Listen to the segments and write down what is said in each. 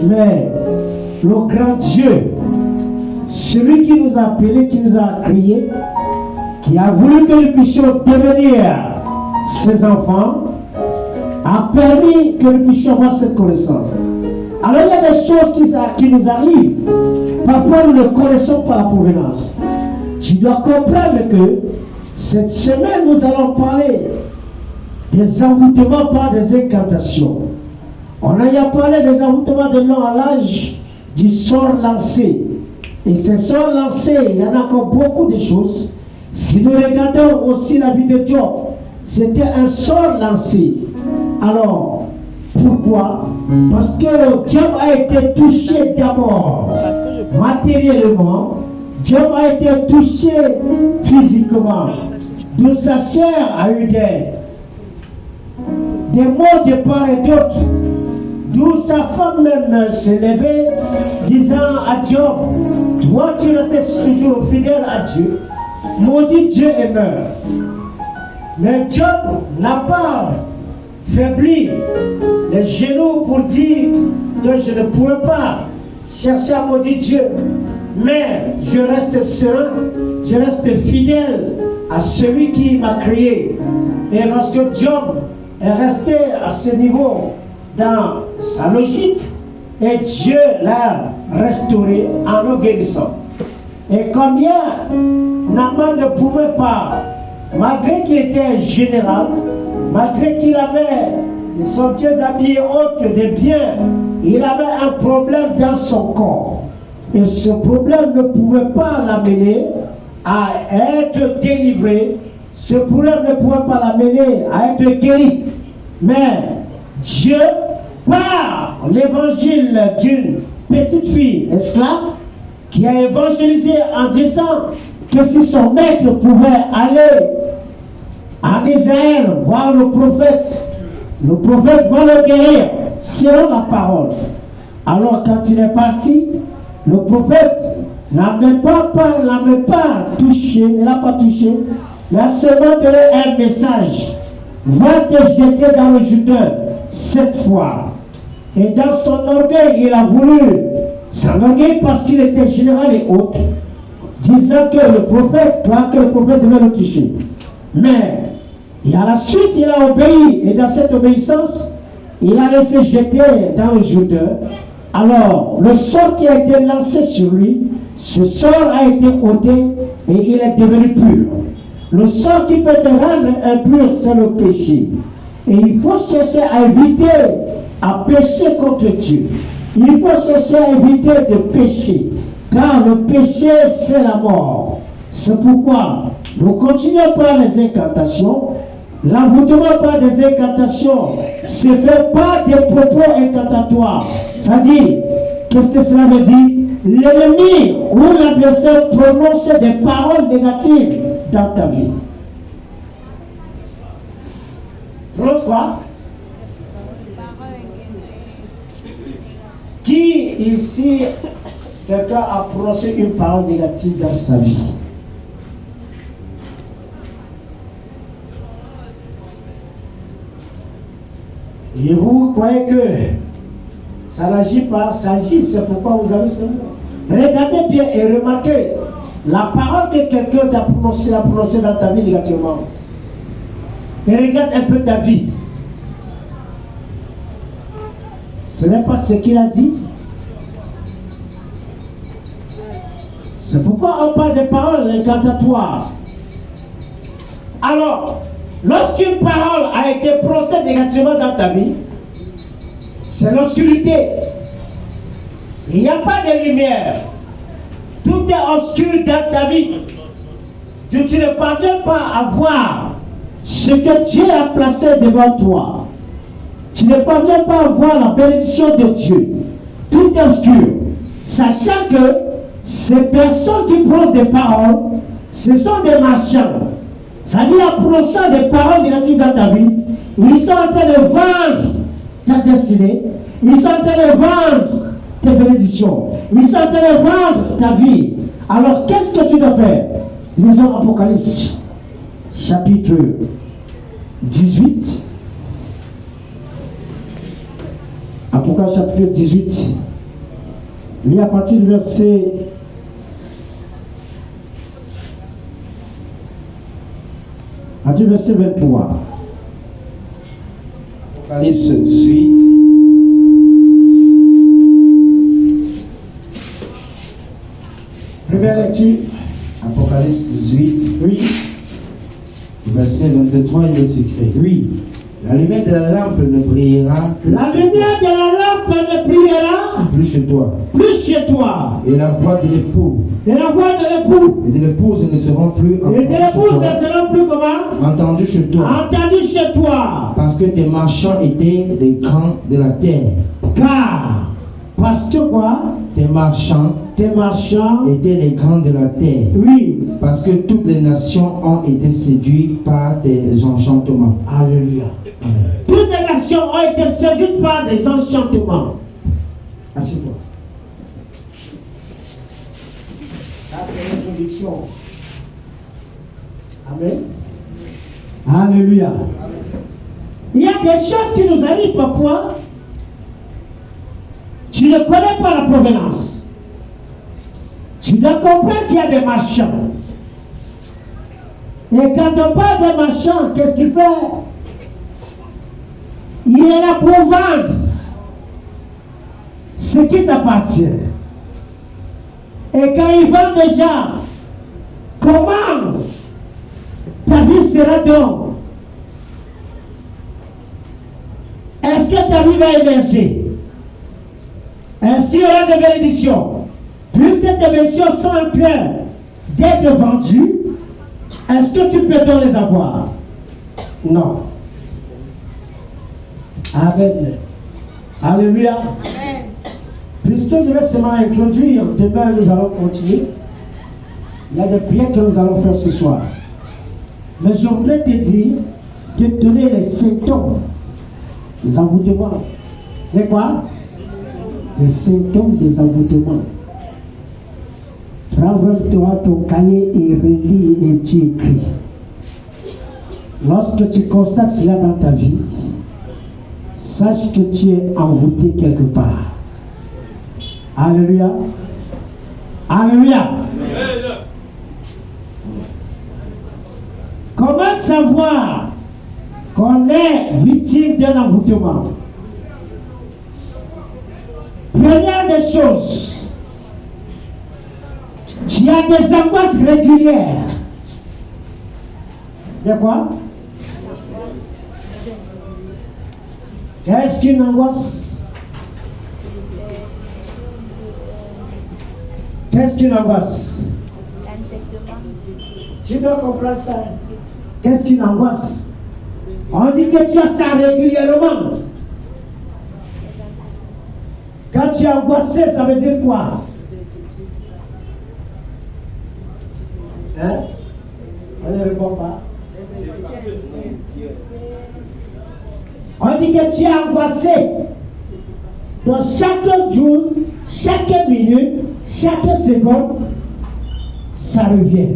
Mais le grand Dieu, celui qui nous a appelés, qui nous a créés, qui a voulu que nous puissions devenir ses enfants, a permis que nous puissions avoir cette connaissance. Alors il y a des choses qui nous arrivent. Parfois nous ne connaissons pas la provenance. Tu dois comprendre que cette semaine nous allons parler des envoûtements par des incantations. On a parlé des envoûtements de l'homme à l'âge du sort lancé. Et ces sorts lancés, il y en a encore beaucoup de choses. Si nous regardons aussi la vie de Job, c'était un sort lancé. Alors, pourquoi? Parce que Job a été touché d'abord matériellement, Job a été touché physiquement, d'où sa chair a eu des mots de part et d'autre, d'où sa femme même s'est levée, disant à Job, toi tu restes toujours fidèle à Dieu, maudit Dieu et meurt. Mais Job n'a pas faibli les genoux pour dire que je ne pourrais pas chercher à maudire Dieu, mais je reste serein, je reste fidèle à celui qui m'a créé. Et lorsque Job est resté à ce niveau dans sa logique, et Dieu l'a restauré en le guérissant. Et combien Naaman ne pouvait pas, malgré qu'il était général, malgré qu'il avait des somptueux habillés hautes de biens, il avait un problème dans son corps. Et ce problème ne pouvait pas l'amener à être délivré. Ce problème ne pouvait pas l'amener à être guéri. Mais Dieu, par l'évangile d'une petite fille esclave, qui a évangélisé en disant que si son maître pouvait aller en Israël voir le prophète va le guérir selon la parole. Alors quand il est parti, le prophète l'a même pas touché, ne l'a pas touché, il a seulement donné un message. Va te jeter dans le Jourdain 7 fois. Et dans son orgueil, il a voulu s'enorgueillir parce qu'il était général et autre, disant que le prophète devait le toucher. Mais, et à la suite, il a obéi, et dans cette obéissance, il a laissé jeter dans le Jourdain. Alors, le sort qui a été lancé sur lui, ce sort a été ôté et il est devenu pur. Le sort qui peut te rendre impur, c'est le péché. Et il faut chercher à éviter à pécher contre Dieu. Il faut chercher à éviter de pécher, car le péché, c'est la mort. C'est pourquoi nous continuons par les incantations. L'envoûtement par des incantations se fait par des propos incantatoires. C'est-à-dire, qu'est-ce que cela veut dire? L'ennemi ou l'adversaire prononce des paroles négatives dans ta vie. Prononce quoi? Qui ici, quelqu'un a prononcé une parole négative dans sa vie? Et vous croyez que ça n'agit pas, ça agit, c'est pourquoi vous avez ce mot. Regardez bien et remarquez la parole que quelqu'un t'a prononcée dans ta vie négativement. Et regarde un peu ta vie. Ce n'est pas ce qu'il a dit. C'est pourquoi on parle des paroles incantatoires. Alors, lorsqu'une parole a été prononcée négativement dans ta vie, c'est l'obscurité. Il n'y a pas de lumière. Tout est obscur dans ta vie. Tu ne parviens pas à voir ce que Dieu a placé devant toi. Tu ne parviens pas à voir la bénédiction de Dieu. Tout est obscur. Sachant que ces personnes qui prononcent des paroles, ce sont des marchands. C'est-à-dire en prononçant des paroles négatives dans ta vie, ils sont en train de vendre ta destinée, ils sont en train de vendre tes bénédictions, ils sont en train de vendre ta vie. Alors qu'est-ce que tu dois faire? Lisons Apocalypse, chapitre 18. Apocalypse chapitre 18. Lis à partir du verset 23. Apocalypse 18. Première lecture. Apocalypse 18. Oui. Verset 23, il est écrit. Oui. La lumière de la lampe ne brillera plus. La lumière de la lampe ne brillera plus chez toi. Plus chez toi. Et la voix de l'époux. Et la voix de l'époux. Et de l'épouse ne seront plus Et de l'épouse ne seront plus comment? Entendues chez toi. Entendues chez toi. Parce que tes marchands étaient des grands de la terre. Car, parce que quoi? Tes marchands étaient les grands de la terre. Oui. Parce que toutes les nations ont été séduites par tes enchantements. Alléluia. Amen. Toutes les nations ont été séduites par des enchantements. Assieds-toi. Ça, c'est une conviction. Amen. Alléluia. Il y a des choses qui nous arrivent parfois. Tu ne connais pas la provenance. Tu dois comprendre qu'il y a des marchands. Et quand on parle de marchand, qu'est-ce qu'il fait? Il est là pour vendre ce qui t'appartient. Et quand il vend déjà, comment ta vie sera donc? Est-ce que ta vie va émerger? Est-ce qu'il y aura des bénédictions? Puisque tes bénédictions sont en train d'être vendues, est-ce que tu peux donc les avoir? Non. Amen. Alléluia. Amen. Puisque je vais seulement introduire, demain nous allons continuer. Il y a des prières que nous allons faire ce soir. Mais je voudrais te dire, te donner les symptômes, les envoûtements. C'est quoi? Les symptômes des envoûtements. Prends-toi ton cahier et relis et tu écris. Lorsque tu constates cela dans ta vie, sache que tu es envoûté quelque part. Alléluia. Alléluia. Comment savoir qu'on est victime d'un envoûtement? Première des choses, tu as des angoisses régulières. De quoi? Qu'est-ce qu'une angoisse? Qu'est-ce qu'une angoisse? Tu dois comprendre ça. Qu'est-ce qu'une angoisse? On dit que tu as ça régulièrement. Quand tu es angoissé, ça veut dire quoi? Hein? On ne répond pas. On dit que tu es angoissé. Donc chaque jour, chaque minute, chaque seconde, ça revient.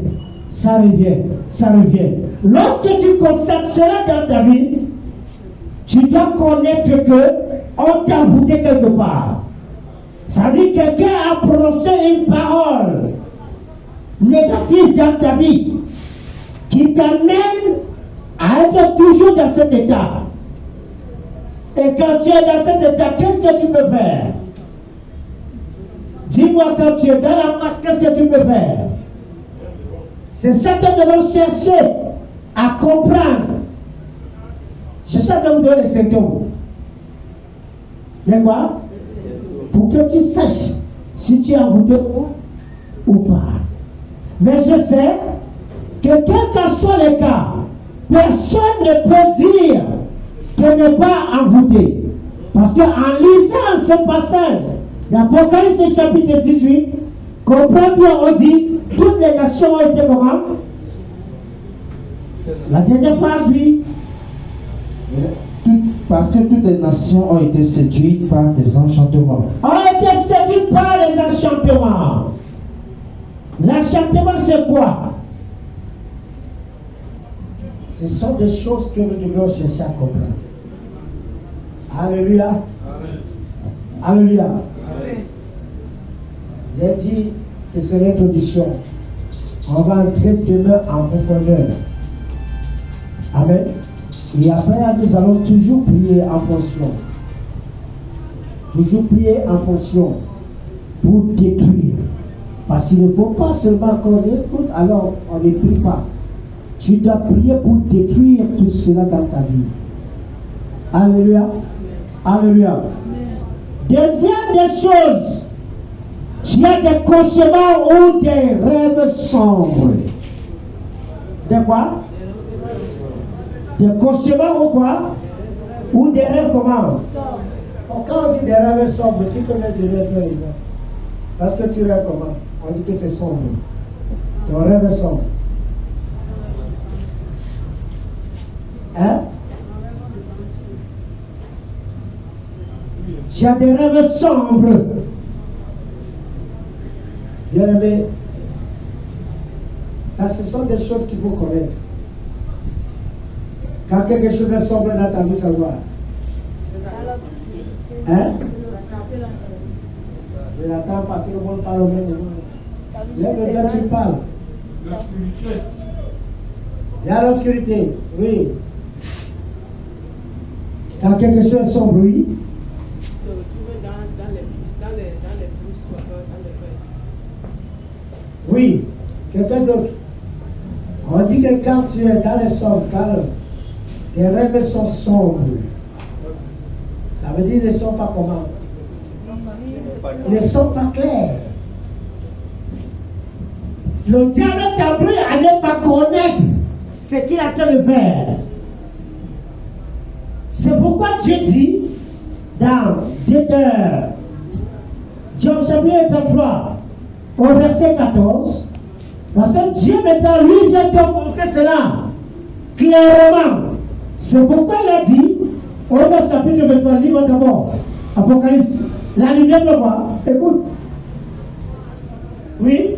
Ça revient. Ça revient. Lorsque tu constates cela dans ta vie, tu dois connaître que on t'a envoûté quelque part. Ça dit que quelqu'un a prononcé une parole négative dans ta vie qui t'amène à être toujours dans cet état. Et quand tu es dans cet état, qu'est-ce que tu peux faire? Dis-moi, quand tu es dans la masse, qu'est-ce que tu peux faire? C'est ça que nous devons chercher à comprendre. C'est ça que nous donne les symptômes. Mais quoi? Pour que tu saches si tu es envoûté ou pas. Mais je sais que quel qu'en soit le cas, personne ne peut dire que n'est pas envoûté. Parce qu'en lisant ce passage d'Apocalypse chapitre 18, comprends bien, on dit toutes les nations ont été comment? La dernière phrase, oui. Parce que toutes les nations ont été séduites par tes enchantements. Ont été séduites par les enchantements. L'enchantement, c'est quoi? Ce sont des choses que nous devons chercher à comprendre. Alléluia. Amen. Alléluia. J'ai dit que c'est l'introduction. On va entrer demain en profondeur. Amen. Et après, nous allons toujours prier en fonction. Toujours prier en fonction pour détruire. Parce qu'il ne faut pas seulement qu'on écoute, alors on ne prie pas. Tu dois prier pour détruire tout cela dans ta vie. Alléluia. Alléluia. Deuxième des choses, tu as des cauchemars ou des rêves sombres. De quoi? Des cauchemars ou quoi? Ou des rêves comment? Quand on dit des rêves sombres, tu peux mettre des rêves par exemple. Parce que tu rêves comment? On dit que c'est sombre. Ton rêve est sombre. Hein? Tu as des rêves sombres. Bien aimé, ça ce sont des choses qu'il faut connaître. Quand quelque chose est sombre dans ta vie, ça va. Hein? Je n'attends pas, tout le monde parle au même moment. Lève-toi, tu parles. L'obscurité. Il y a l'obscurité, oui. Quand quelque chose est sombre, oui. Oui, quelqu'un d'autre. On dit que quand tu es dans les sombres, quand tes rêves sont sombres, ça veut dire qu'ils ne sont pas comment? Ils ne sont pas clairs. Le diable t'a appris à ne pas connaître ce qu'il a en train de faire. C'est pourquoi Dieu dit dans Job chapitre 33, au verset 14, parce que Dieu maintenant lui vient te montrer cela clairement. C'est pourquoi il a dit, au verset chapitre 23, livre d'abord, Apocalypse, la lumière de quoi? Écoute. Oui.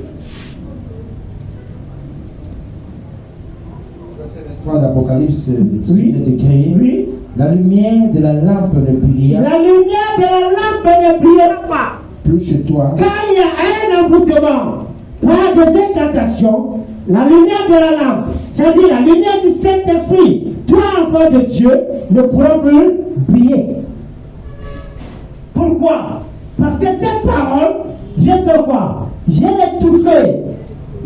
Verset 23 d'Apocalypse, Oui. il est écrit. Oui. La lumière de la lampe ne brilla La lumière de la lampe ne brillera pas. plus chez toi. Quand il y a un envoûtement, pas des incantations, la lumière de la lampe, c'est-à-dire la lumière du Saint-Esprit, toi, enfant de Dieu, ne pourra plus briller. Pourquoi? Parce que cette parole, vient faire quoi? Vient étouffer,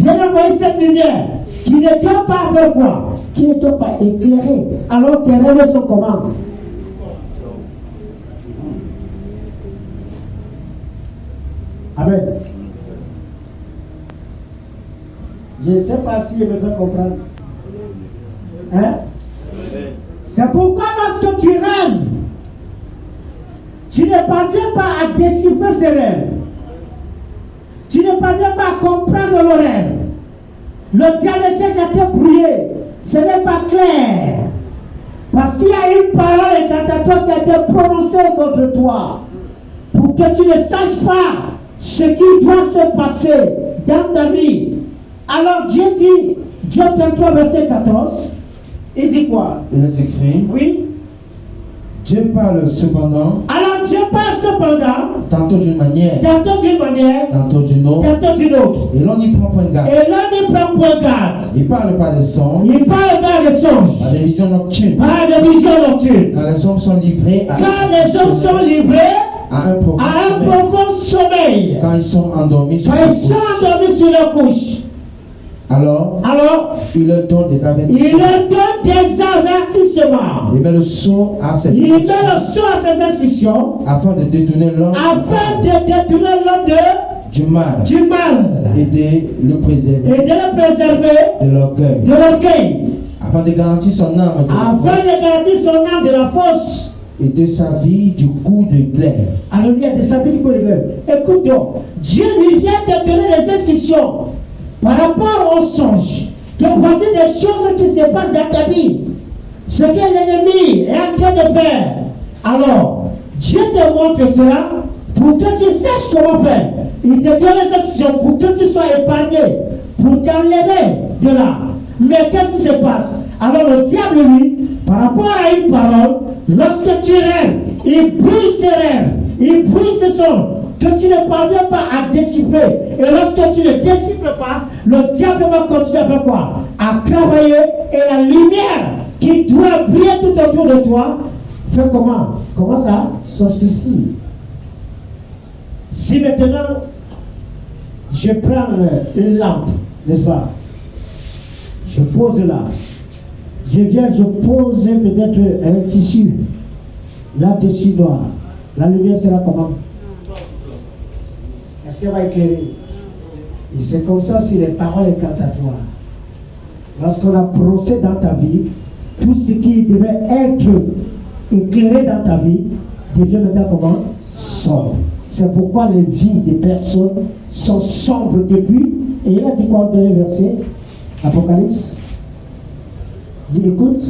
vient envoyer cette lumière qui ne doit pas faire quoi? Qui ne doit pas éclairer. Alors tes rêves sont comment? Amen. Je ne sais pas si je me fais comprendre. Hein? C'est pourquoi lorsque tu rêves, tu ne parviens pas à déchiffrer ces rêves. Tu ne parviens pas à comprendre le rêve. Le diable cherche à te brouiller. Ce n'est pas clair. Parce qu'il y a une parole incantatoire qui a été prononcée contre toi. Pour que tu ne saches pas ce qui doit se passer dans ta vie. Alors Dieu dit, Job 33, verset 14, il dit quoi? Il est écrit. Oui. Dieu parle cependant. Alors Dieu parle cependant. Tantôt d'une manière. Tantôt d'une manière. Tantôt d'une autre. Tantôt d'une autre. Et l'on n'y prend point garde. Et l'on n'y prend point garde. Il parle pas des songes. Il parle pas des songes. Pas des visions nocturnes. Pas de visions nocturnes. Quand les hommes sont livrés à Quand les hommes sont livrés à un profond à un sommeil. profond sommeil. Quand ils sont endormis sur Quand leur ils sont couche. endormis sur leur couche. Alors Il leur donne des leur avertissements. donne des avertissements. Il met le sceau à ses Il met instructions le sceau à ses instructions afin de détourner l'homme afin de détourner l'homme du mal du mal et de le préserver et de le préserver de l'orgueil, de l'orgueil, afin de garantir son âme de la afin force de garantir son âme de la force. et de sa vie du coup de glaive. Alléluia, de sa vie du coup de glaive. Écoute donc, Dieu lui vient de donner des instructions par rapport aux songes. Donc voici des choses qui se passent dans ta vie. Ce que l'ennemi est en train de faire. Alors, Dieu te montre cela pour que tu saches comment faire. Il te donne les instructions pour que tu sois épargné, pour t'enlever de là. Mais qu'est-ce qui se passe? Alors le diable, lui, par rapport à une parole, lorsque tu rêves, il brise ses rêves. il bruit ce son que tu ne parviens pas à déchiffrer. Et lorsque tu ne déchiffres pas, le diable va continuer à faire quoi? À travailler, et la lumière qui doit briller tout autour de toi, fait comment? Comment ça? S'obscurcit. Si maintenant, je prends une lampe, n'est-ce pas? Je pose là. Je viens, je pose peut-être un tissu là-dessus noir. La lumière sera comment? Est-ce qu'elle va éclairer? Et c'est comme ça si les paroles incantatoires. Lorsqu'on a procès dans ta vie, tout ce qui devait être éclairé dans ta vie devient maintenant comment? Sombre. C'est pourquoi les vies des personnes sont sombres depuis. Et il a dit quoi au dernier verset? Apocalypse. Il écoute.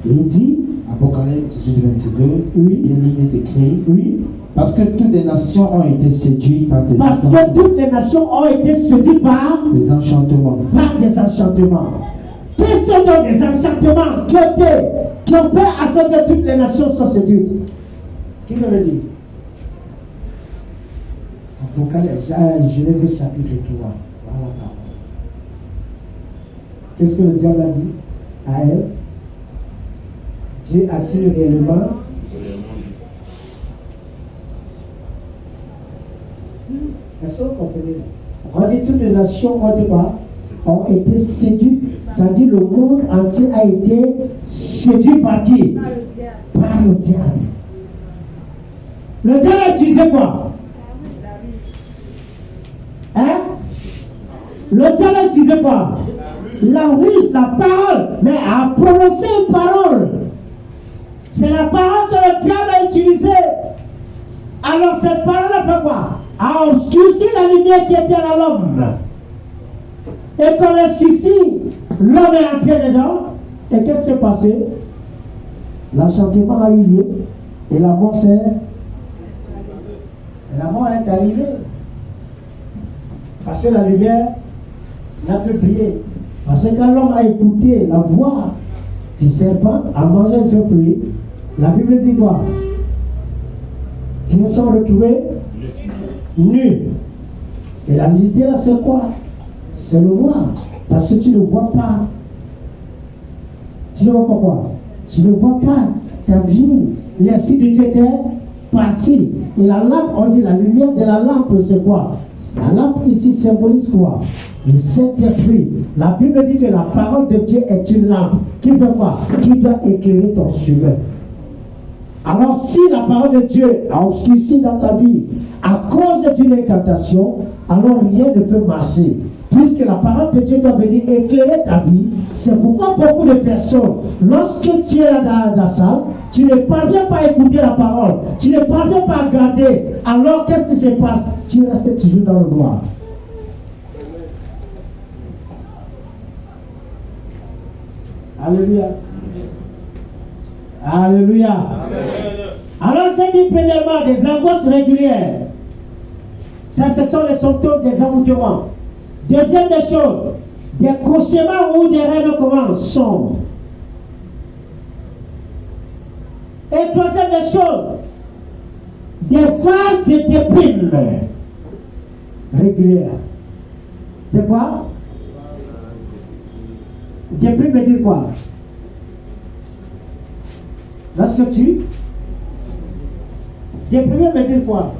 Et il dit, Apocalypse 18, 22, oui, il est écrit, oui, parce que toutes les nations ont été séduites par tes parce enchantements. que toutes les nations ont été séduites par Des enchantements. des enchantements. Quels sont donc des enchantements qui ont fait à ce que toutes les nations soient séduites? Qui me le dit? Apocalypse, Genèse chapitre 3. Voilà la parole. Qu'est-ce que le diable a dit à elle? Dieu a-t-il réellement? Est-ce que vous comprenez? On dit toutes les nations ont été quoi? Ont été séduites. Ça dit le monde entier a été séduit par qui? Par le diable. Le diable a utilisé quoi? Hein? Le diable a utilisé quoi? La ruse, la parole. Mais à prononcer une parole. C'est la parole que le diable a utilisée. Alors cette parole a fait quoi? A obscurci la lumière qui était à l'homme. Et quand l'obscurci, l'homme est entré dedans. Et qu'est-ce qui s'est passé? L'enchantement a eu lieu. Et la mort est arrivée. Parce que la lumière n'a plus brillé. Parce que quand l'homme a écouté la voix du serpent, a mangé ce fruit, la Bible dit quoi? Ils se sont retrouvés nus. Et la nudité là, c'est quoi? C'est le noir. Parce que tu ne vois pas. Tu ne vois pas quoi? Tu ne vois pas ta vie. L'Esprit de Dieu était parti. Et la lampe, on dit la lumière de la lampe, c'est quoi? La lampe ici symbolise quoi? Le Saint-Esprit. La Bible dit que la parole de Dieu est une lampe. Qui fait quoi? Qui doit éclairer ton chemin. Alors si la parole de Dieu a obscurci dans ta vie à cause d'une incantation, alors rien ne peut marcher. Puisque la parole de Dieu doit venir éclairer ta vie, c'est pourquoi beaucoup de personnes, lorsque tu es là dans la salle, tu ne parviens pas à écouter la parole, tu ne parviens pas à garder. Alors qu'est-ce qui se passe? Tu restes toujours dans le noir. Alléluia. Alléluia. Alors j'ai dit premièrement des angoisses régulières. Ça, ce sont les symptômes des envoûtements. Deuxième des choses, des cauchemars ou des rêves comment sombres. Et troisième des choses, des phases de déprime régulières. De quoi? Déprime veut dire quoi? Lorsque tu déprime veut dire quoi?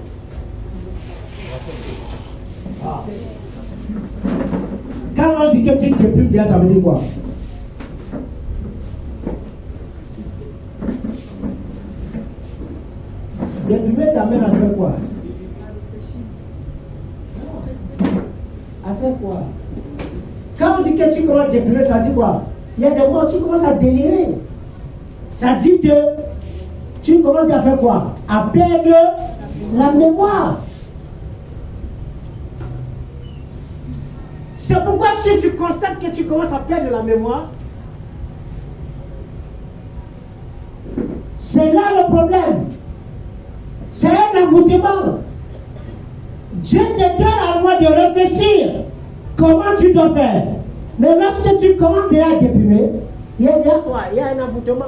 Ah. Quand on dit que tu déprimes, ça veut dire quoi? Déprimer t'amène à faire quoi? À faire quoi? Quand on dit que tu commences à déprimer, ça dit quoi? Il y a des moments où tu commences à délirer. Ça dit que tu commences à faire quoi? À perdre la mémoire. C'est pourquoi si tu constates que tu commences à perdre la mémoire, c'est là le problème. C'est un envoûtement. Dieu te donne à moi de réfléchir comment tu dois faire. Mais lorsque tu commences déjà à déprimer, il y a quoi? Il y a un envoûtement.